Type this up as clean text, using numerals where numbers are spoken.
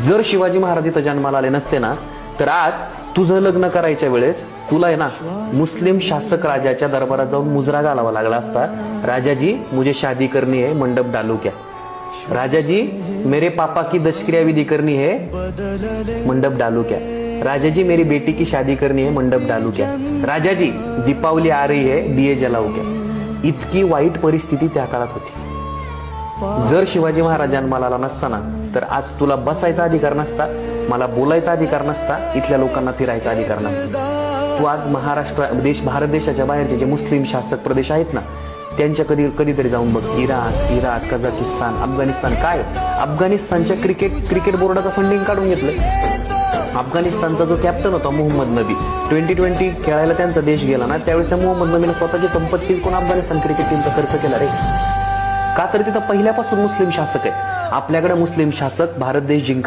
जर शिवाजी महाराज इथं जन्माला आले नसते ना, तर आज तुझं लग्न करायच्या वेळेस तुला आहे ना मुस्लिम शासक राजाच्या दरबारात जाऊन मुजरा घालावा लागला असता, राजाजी मुझे शादी करनी है, मंडप डालू क्या? राजाजी मेरे पापा की दशक्रिया विधि करनी है, मंडप डालू क्या? राजाजी मेरी बेटी की शादी करनी है, मंडप डालू क्या? राजाजी दीपावली आ रही है, दिये जलाऊ क्या? इतकी वाईट परिस्थिती त्या काळात होती. जर शिवाजी महाराज जन्माला आला नसताना, तर आज तुला बसायचा अधिकार नसता, मला बोलायचा अधिकार नसता, इथल्या लोकांना फिरायचा अधिकार नसता. तू आज भारत देशाच्या बाहेरचे जे मुस्लिम शासक प्रदेश आहेत ना, त्यांच्या कधीतरी जाऊन बघ. इराक, कझाकिस्तान, अफगाणिस्तान. काय अफगाणिस्तानच्या क्रिकेट बोर्डाचं फंडिंग काढून घेतलं. अफगाणिस्तानचा जो कॅप्टन होता मोहम्मद नबी, 2020 खेळायला त्यांचा देश गेला ना, त्यावेळेस त्या मोहम्मद नबीने स्वतःची संपत्ती विकून अफगाणिस्तान क्रिकेट टीमचा खर्च केला रे. का तर तिथं पहिल्यापासून मुस्लिम शासक आहे. आपल्याकडे मुस्लिम शासक भारत देश जिंका